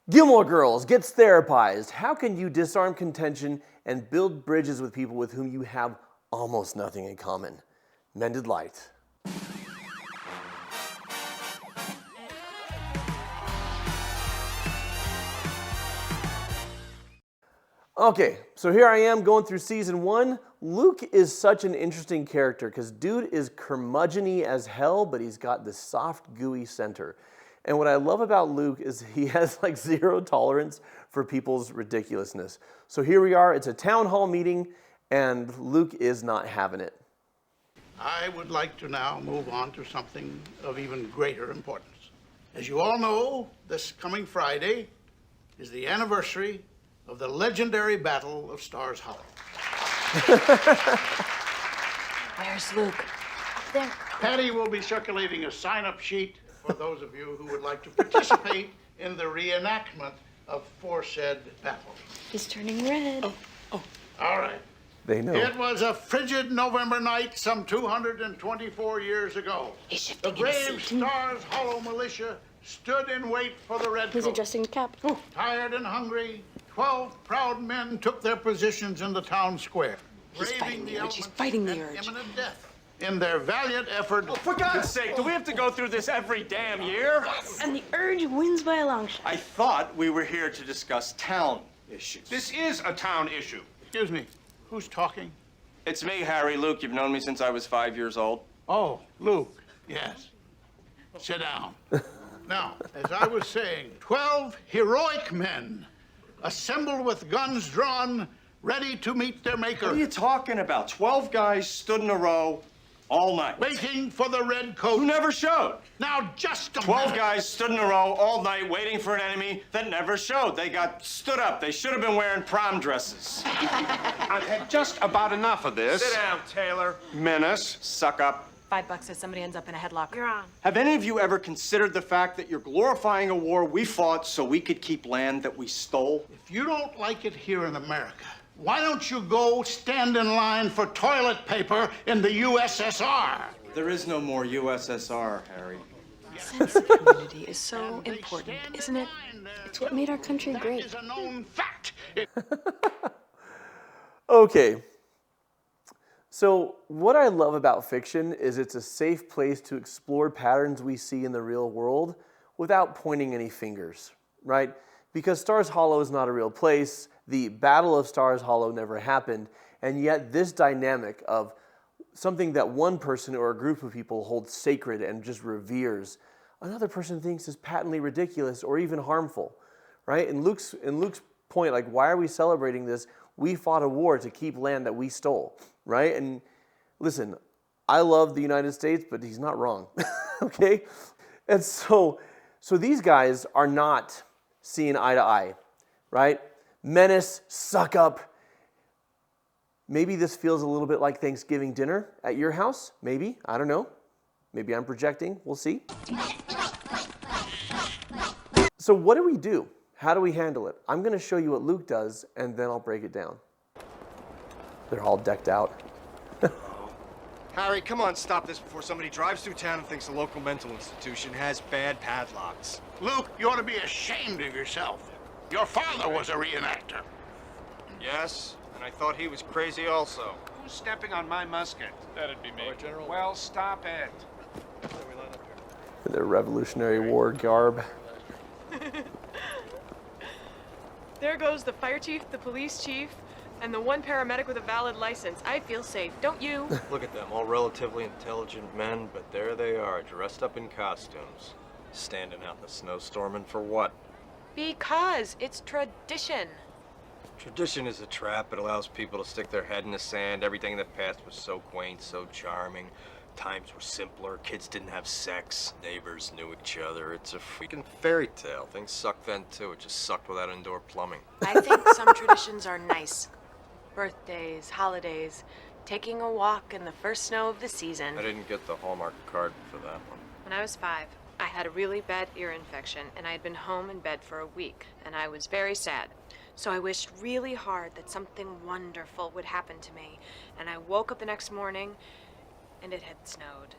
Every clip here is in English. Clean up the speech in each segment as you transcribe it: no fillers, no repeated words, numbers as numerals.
Gilmore Girls gets therapized. How can you disarm contention and build bridges with people with whom you have almost nothing in common? Mended light. Okay, so here I am going through season 1. Luke is such an interesting character because dude is curmudgeon-y as hell, but he's got this soft, gooey center. And what I love about Luke is he has like zero tolerance for people's ridiculousness. So here we are, it's a town hall meeting, and Luke is not having it. I would like to now move on to something of even greater importance. As you all know, this coming Friday is the anniversary of the legendary Battle of Stars Hollow. Where's Luke? There. Patty will be circulating a sign-up sheet for those of you who would like to participate in the reenactment of foresaid battle. He's turning red. All right. They know. It was a frigid November night some 224 years ago. The brave Stars Hollow militia stood in wait for the Red He's Coat. adjusting the cap. Tired and hungry, 12 proud men took their positions in the town square. He's fighting the urge. He's elements fighting the and urge. imminent death. In their valiant effort. Oh, for God's sake, do we have to go through this every damn year? Yes, and the urge wins by a long shot. I thought we were here to discuss town issues. This is a town issue. Excuse me, who's talking? It's me, Harry. Luke, you've known me since I was 5 years old. Oh, Luke, yes. Sit down. Now, as I was saying, 12 heroic men assembled with guns drawn, ready to meet their maker. What are you talking about? 12 guys stood in a row all night. Waiting for the Red Coat. Who never showed? Now, just a 12 minute. guys stood in a row all night waiting for an enemy that never showed. They got stood up. They should have been wearing prom dresses. I've had just about enough of this. Sit down, Taylor. Menace. Suck up. $5 if somebody ends up in a headlock. You're on. Have any of you ever considered the fact that you're glorifying a war we fought so we could keep land that we stole? If you don't like it here in America, why don't you go stand in line for toilet paper in the USSR? There is no more USSR, Harry. Sense of community is so important, isn't it? It's what made our country great. That is a known fact. Okay. So what I love about fiction is it's a safe place to explore patterns we see in the real world without pointing any fingers, right? Because Stars Hollow is not a real place, the Battle of Stars Hollow never happened, and yet this dynamic of something that one person or a group of people holds sacred and just reveres, another person thinks is patently ridiculous or even harmful, right? In Luke's point, like, why are we celebrating this? We fought a war to keep land that we stole, right? And listen, I love the United States, but he's not wrong, okay? And so these guys are not seeing eye to eye, right? Menace, suck up. Maybe this feels a little bit like Thanksgiving dinner at your house. Maybe, I don't know. Maybe I'm projecting, we'll see. So what do we do? How do we handle it? I'm gonna show you what Luke does, and then I'll break it down. They're all decked out. Harry, come on, stop this before somebody drives through town and thinks the local mental institution has bad padlocks. Luke, you ought to be ashamed of yourself. Your father was a reenactor. Yes, and I thought he was crazy also. Who's stepping on my musket? That'd be me. General. Well, stop it. In their Revolutionary War garb. There goes the fire chief, the police chief, and the one paramedic with a valid license. I feel safe, don't you? Look at them, all relatively intelligent men, but there they are, dressed up in costumes. Standing out in the snowstorm, and for what? Because it's tradition. Tradition is a trap. It allows people to stick their head in the sand. Everything in the past was so quaint, so charming. Times were simpler. Kids didn't have sex. Neighbors knew each other. It's a freaking fairy tale. Things sucked then, too. It just sucked without indoor plumbing. I think some traditions are nice. Birthdays, holidays, taking a walk in the first snow of the season. I didn't get the Hallmark card for that one. When I was 5, I had a really bad ear infection, and I had been home in bed for a week, and I was very sad. So I wished really hard that something wonderful would happen to me, and I woke up the next morning, and it had snowed.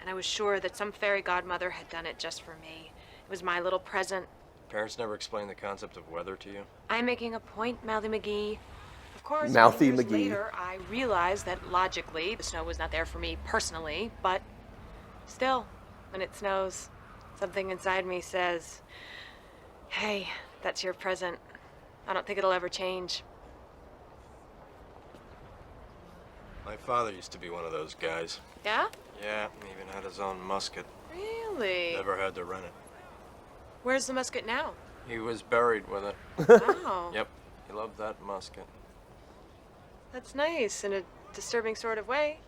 And I was sure that some fairy godmother had done it just for me. It was my little present, Parents never explained the concept of weather to you? I'm making a point, Mouthy McGee. Of course, Mouthy many years McGee. later, I realized that logically, the snow was not there for me personally, but still, when it snows, something inside me says, hey, that's your present. I don't think it'll ever change. My father used to be one of those guys. Yeah? Yeah, even had his own musket. Really? Never had to rent it. Where's the musket now? He was buried with it. Oh. Yep, he loved that musket. That's nice, in a disturbing sort of way.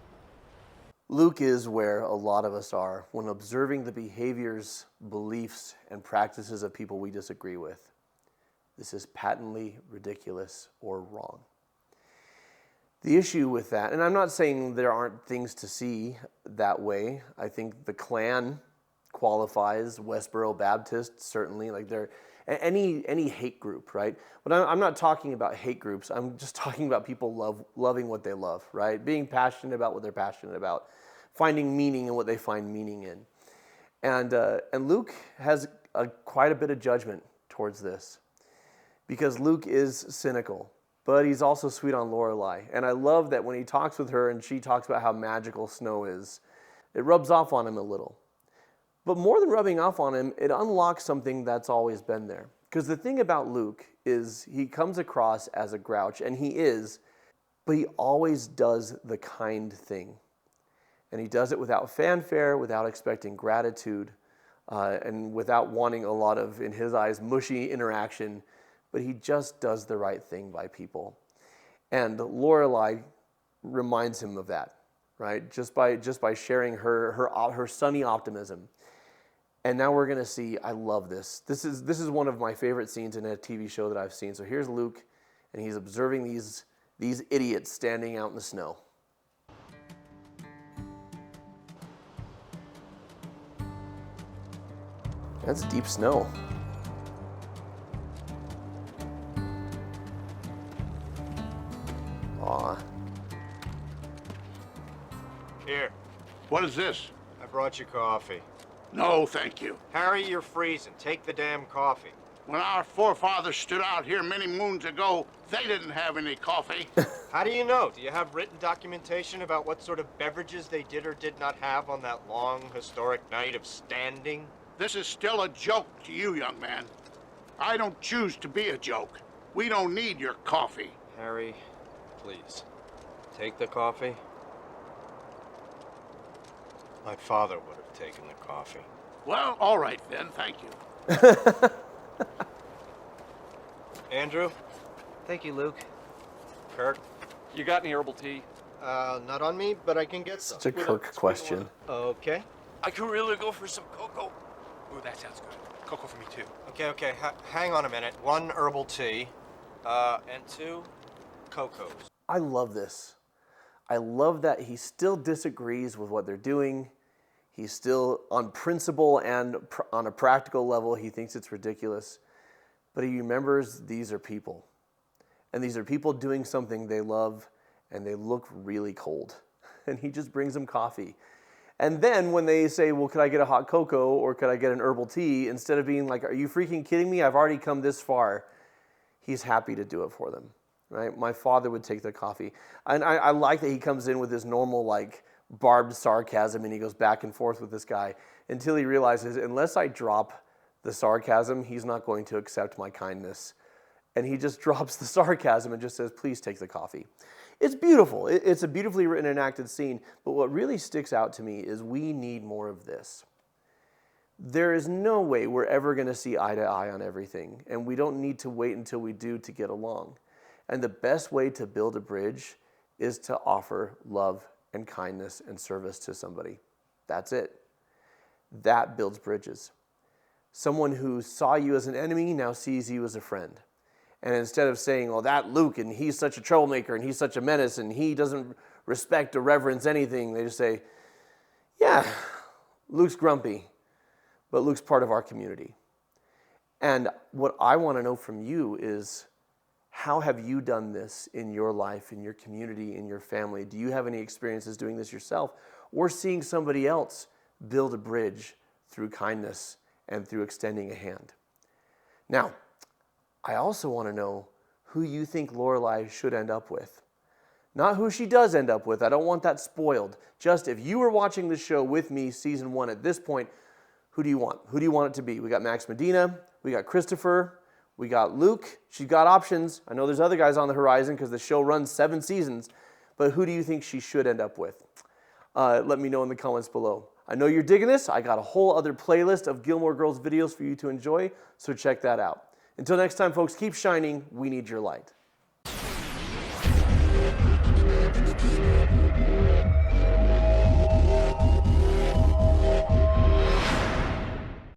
Luke is where a lot of us are when observing the behaviors, beliefs, and practices of people we disagree with. This is patently ridiculous or wrong. The issue with that, and I'm not saying there aren't things to see that way. I think the Klan qualifies, Westboro Baptist certainly, like they're any hate group, right? But I'm not talking about hate groups. I'm just talking about people loving what they love, right? Being passionate about what they're passionate about, finding meaning in what they find meaning in. And Luke has quite a bit of judgment towards this because Luke is cynical, but he's also sweet on Lorelai. And I love that when he talks with her and she talks about how magical snow is, it rubs off on him a little. But more than rubbing off on him, it unlocks something that's always been there. Because the thing about Luke is he comes across as a grouch, and he is, but he always does the kind thing. And he does it without fanfare, without expecting gratitude, and without wanting a lot of, in his eyes, mushy interaction. But he just does the right thing by people. And Lorelai reminds him of that, right? Just by sharing her sunny optimism. And now we're going to see, I love this. This is one of my favorite scenes in a TV show that I've seen. So here's Luke, and he's observing these idiots standing out in the snow. That's deep snow. Aw. Here, What is this? I brought you coffee. No, thank you. Harry, you're freezing. Take the damn coffee. When our forefathers stood out here many moons ago, they didn't have any coffee. How do you know? Do you have written documentation about what sort of beverages they did or did not have on that long, historic night of standing? This is still a joke to you, young man. I don't choose to be a joke. We don't need your coffee. Harry, please, take the coffee. My father would have taken the coffee. Well, all right then, thank you. Andrew? Thank you, Luke. Kirk? You got any herbal tea? Not on me, but I can get some. It's a Kirk question. Okay. I could really go for some cocoa. Ooh, that sounds good. Cocoa for me, too. Okay. Hang on a minute. 1 herbal tea, and 2 cocos. I love this. I love that he still disagrees with what they're doing. He's still on principle and on a practical level, he thinks it's ridiculous. But he remembers these are people. And these are people doing something they love, and they look really cold. And he just brings them coffee. And then when they say, well, could I get a hot cocoa or could I get an herbal tea? Instead of being like, are you freaking kidding me? I've already come this far. He's happy to do it for them, right? My father would take the coffee. And I like that he comes in with his normal, like, barbed sarcasm, and he goes back and forth with this guy until he realizes, unless I drop the sarcasm, he's not going to accept my kindness. And he just drops the sarcasm and just says, please take the coffee. It's beautiful. It's a beautifully written and acted scene, but what really sticks out to me is we need more of this. There is no way we're ever going to see eye to eye on everything, and we don't need to wait until we do to get along. And the best way to build a bridge is to offer love and kindness and service to somebody. That's it. That builds bridges. Someone who saw you as an enemy now sees you as a friend. And instead of saying, oh, that Luke, and he's such a troublemaker, and he's such a menace, and he doesn't respect or reverence anything, they just say, yeah, Luke's grumpy, but Luke's part of our community. And what I want to know from you is, how have you done this in your life, in your community, in your family? Do you have any experiences doing this yourself, or seeing somebody else build a bridge through kindness and through extending a hand? Now, I also want to know who you think Lorelai should end up with. Not who she does end up with. I don't want that spoiled. Just if you were watching the show with me, season 1 at this point, who do you want? Who do you want it to be? We got Max Medina. We got Christopher. We got Luke. She's got options. I know there's other guys on the horizon because the show runs 7 seasons. But who do you think she should end up with? Let me know in the comments below. I know you're digging this. I got a whole other playlist of Gilmore Girls videos for you to enjoy, so check that out. Until next time, folks, keep shining. We need your light.